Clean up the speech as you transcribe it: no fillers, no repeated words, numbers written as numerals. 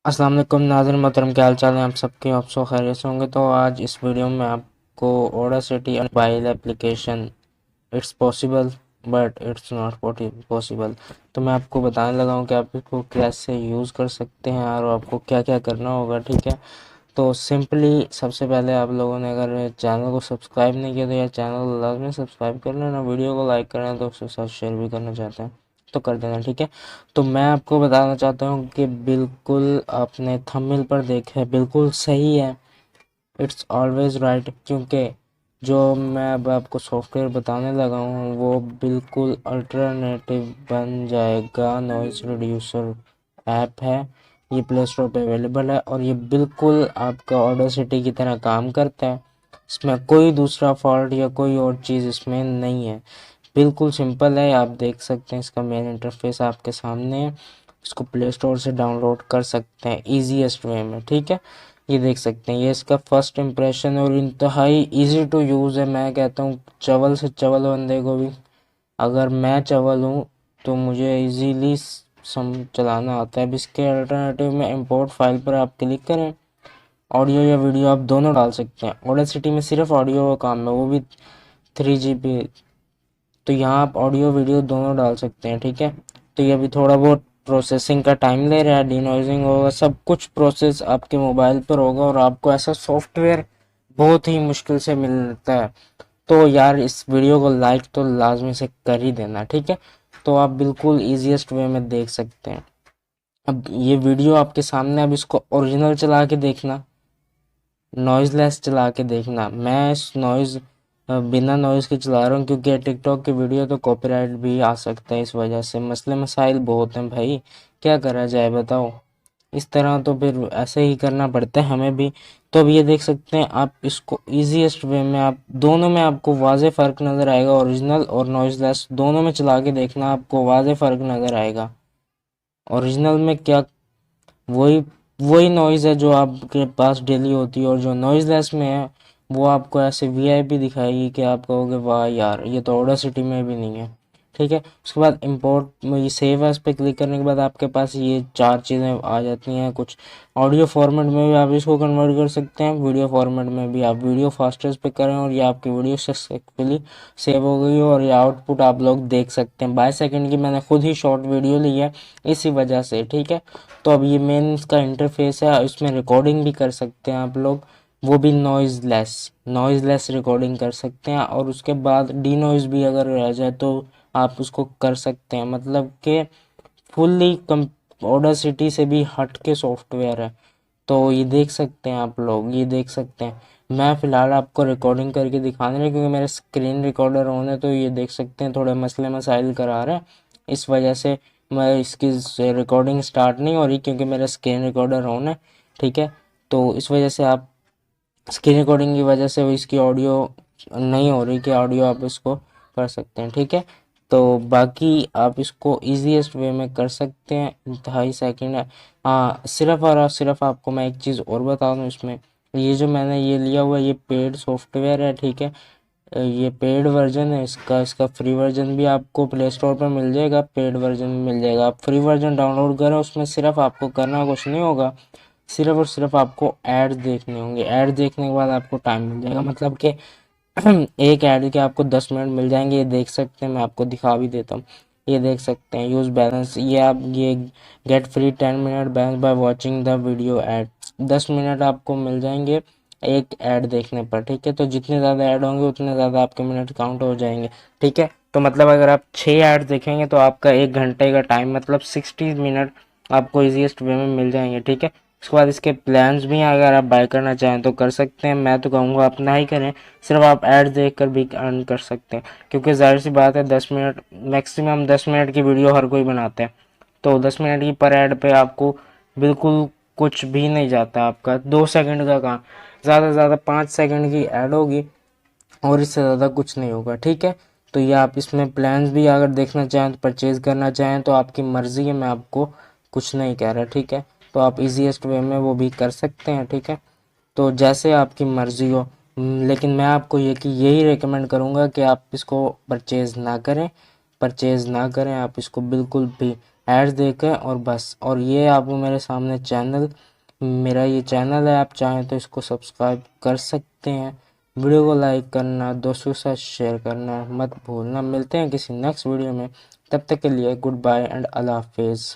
अस्सलाम वालेकुम नाज़रीन मोहतरम, क्या हाल चाल है आप सबके। आप सब खैरियत से होंगे। तो आज इस वीडियो में आपको Audacity mobile application it's possible but it's not possible, तो मैं आपको बताने लगा हूँ कि आप इसको कैसे यूज़ कर सकते हैं और आपको क्या क्या करना होगा। ठीक है, तो सिंपली सबसे पहले आप लोगों ने अगर चैनल को सब्सक्राइब नहीं किया तो यार चैनल को लाजमी सब्सक्राइब कर लेना, वीडियो को लाइक करना, दोस्तों के साथ शेयर भी करना चाहते हैं तो कर देना। ठीक है, तो मैं आपको बताना चाहता हूँ कि बिल्कुल आपने थंबनेल पर देखा है, बिल्कुल सही है, इट्स ऑलवेज राइट, क्योंकि जो मैं अब आपको सॉफ्टवेयर बताने लगा हूँ वो बिल्कुल अल्टरनेटिव बन जाएगा। नॉइज़ रिड्यूसर ऐप है, ये प्ले स्टोर पे अवेलेबल है और ये बिल्कुल आपका ऑडेसिटी की तरह काम करता है। इसमें कोई दूसरा फॉल्ट या कोई और चीज़ इसमें नहीं है, बिल्कुल सिंपल है। आप देख सकते हैं इसका मेन इंटरफेस आपके सामने है, इसको प्ले स्टोर से डाउनलोड कर सकते हैं ईजीएस्ट वे में। ठीक है, ये देख सकते हैं, ये इसका फर्स्ट इम्प्रेशन और इंतहाई इजी टू यूज़ है। मैं कहता हूँ चवल से चवल बंदे को भी, अगर मैं चवल हूँ तो मुझे इजीली सम चलाना आता है। अब इसके अल्टरनेटिव में इंपोर्ट फाइल पर आप क्लिक करें, ऑडियो या वीडियो आप दोनों डाल सकते हैं। ऑडेसिटी में सिर्फ ऑडियो का काम है, वो भी 3 GB, तो यहाँ आप ऑडियो वीडियो दोनों डाल सकते हैं। ठीक है, तो ये अभी थोड़ा बहुत प्रोसेसिंग का टाइम ले रहा है, डिनॉइजिंग होगा, सब कुछ प्रोसेस आपके मोबाइल पर होगा और आपको ऐसा सॉफ्टवेयर बहुत ही मुश्किल से मिलता है। तो यार इस वीडियो को लाइक तो लाजमी से कर ही देना। ठीक है, तो आप बिल्कुल ईजीएस्ट वे में देख सकते हैं। अब ये वीडियो आपके सामने, अब इसको ओरिजिनल चला के देखना, नॉइज़लेस चला के देखना। मैं इस बिना नॉइज़ के चला रहा हूँ क्योंकि टिकटॉक की वीडियो तो कॉपीराइट भी आ सकता है, इस वजह से मसले मसाइल बहुत हैं भाई, क्या करा जाए बताओ। इस तरह तो फिर ऐसे ही करना पड़ता है हमें भी। तो अब ये देख सकते हैं आप इसको ईजीएस्ट वे में, आप दोनों में आपको वाज़े फ़र्क नज़र आएगा, ओरिजिनल और नॉइज़लेस दोनों में चला के देखना, आपको वाज़े फ़र्क नज़र आएगा। ओरिजिनल में क्या, वही वही नॉइज़ है जो आपके पास डेली होती है, और जो नॉइज़लेस में है वो आपको ऐसे वीआईपी दिखाएगी कि आप कहोगे वाह यार ये तो ऑडासिटी में भी नहीं है। ठीक है, उसके बाद इंपोर्ट में ये सेव एज पे क्लिक करने के बाद आपके पास ये चार चीज़ें आ जाती हैं। कुछ ऑडियो फॉर्मेट में भी आप इसको कन्वर्ट कर सकते हैं, वीडियो फॉर्मेट में भी आप वीडियो फास्टेस्ट पे करें और ये आपकी वीडियो सक्सेसफुली सेव हो गई हो और ये आउटपुट आप लोग देख सकते हैं। 22 सेकंड की मैंने खुद ही शॉर्ट वीडियो ली है इसी वजह से। ठीक है, तो अब ये मेन इसका इंटरफेस है, इसमें रिकॉर्डिंग भी कर सकते हैं आप लोग, वो भी नॉइज़लेस रिकॉर्डिंग कर सकते हैं। और उसके बाद डी नॉइज़ भी अगर रह जाए तो आप उसको कर सकते हैं, मतलब कि फुल्ली कम ऑडासिटी से भी हट के सॉफ्टवेयर है। तो ये देख सकते हैं आप लोग, ये देख सकते हैं। मैं फ़िलहाल आपको रिकॉर्डिंग करके दिखाने रहा क्योंकि मेरा स्क्रीन रिकॉर्डर ऑन है, तो ये देख सकते हैं थोड़े मसले मसाइल करा रहा है, इस वजह से मैं इसकी रिकॉर्डिंग स्टार्ट नहीं हो रही क्योंकि मेरा स्क्रीन रिकॉर्डर ऑन है। ठीक है, तो इस वजह से आप स्क्रीन रिकॉर्डिंग की वजह से इसकी ऑडियो नहीं हो रही कि ऑडियो आप इसको कर सकते हैं। ठीक है, तो बाकी आप इसको ईजीएस्ट वे में कर सकते हैं, इंतहाई सेकंड है। हाँ, सिर्फ और सिर्फ आपको मैं एक चीज़ और बता दूँ, इसमें ये जो मैंने ये लिया हुआ है ये पेड सॉफ्टवेयर है। ठीक है, ये पेड वर्जन है इसका, इसका फ्री वर्जन भी आपको प्ले स्टोर पर मिल जाएगा, पेड वर्जन भी मिल जाएगा। आप फ्री वर्जन डाउनलोड करें, उसमें सिर्फ आपको करना कुछ नहीं होगा, सिर्फ और सिर्फ आपको ऐड देखने होंगे। ऐड देखने के बाद आपको टाइम मिल जाएगा, मतलब कि एक ऐड के आपको 10 मिनट मिल जाएंगे। ये देख सकते हैं, मैं आपको दिखा भी देता हूँ, ये देख सकते हैं यूज़ बैलेंस, ये आप ये get free 10 minute balance by watching the video add, 10 minute आपको मिल जाएंगे एक ऐड देखने पर। ठीक है, तो जितने ज़्यादा ऐड होंगे उतने ज़्यादा आपके मिनट काउंट हो जाएंगे। ठीक है, तो मतलब अगर आप 6 ऐड देखेंगे तो आपका 1 घंटे का टाइम, मतलब 60 मिनट आपको ईजीएस्ट वे में मिल जाएंगे। ठीक है, उसके बाद इसके प्लान्स भी हैं, अगर आप बाय करना चाहें तो कर सकते हैं। मैं तो कहूँगा अपना ही करें, सिर्फ आप ऐड देख कर भी अर्न कर सकते हैं, क्योंकि जाहिर सी बात है 10 मिनट मैक्सिमम 10 मिनट की वीडियो हर कोई बनाता है, तो 10 मिनट की पर ऐड पे आपको बिल्कुल कुछ भी नहीं जाता, आपका 2 सेकंड का काम, ज़्यादा से ज़्यादा 5 सेकंड की ऐड होगी और इससे ज़्यादा कुछ नहीं होगा। ठीक है, तो ये आप इसमें प्लान्स भी अगर देखना चाहें तो परचेज़ करना चाहें तो आपकी मर्ज़ी है, मैं आपको कुछ नहीं कह रहा। ठीक है, तो आप इजीएस्ट वे में वो भी कर सकते हैं। ठीक है, तो जैसे आपकी मर्ज़ी हो, लेकिन मैं आपको यही रेकमेंड करूँगा कि आप इसको परचेज़ ना करें, आप इसको बिल्कुल भी एड्स देकर और बस। और ये आपको मेरे सामने चैनल, मेरा ये चैनल है, आप चाहें तो इसको सब्सक्राइब कर सकते हैं। वीडियो को लाइक करना, दोस्तों के साथ शेयर करना मत भूलना। मिलते हैं किसी नेक्स्ट वीडियो में, तब तक के लिए गुड बाय एंड अल्लाह हाफिज़।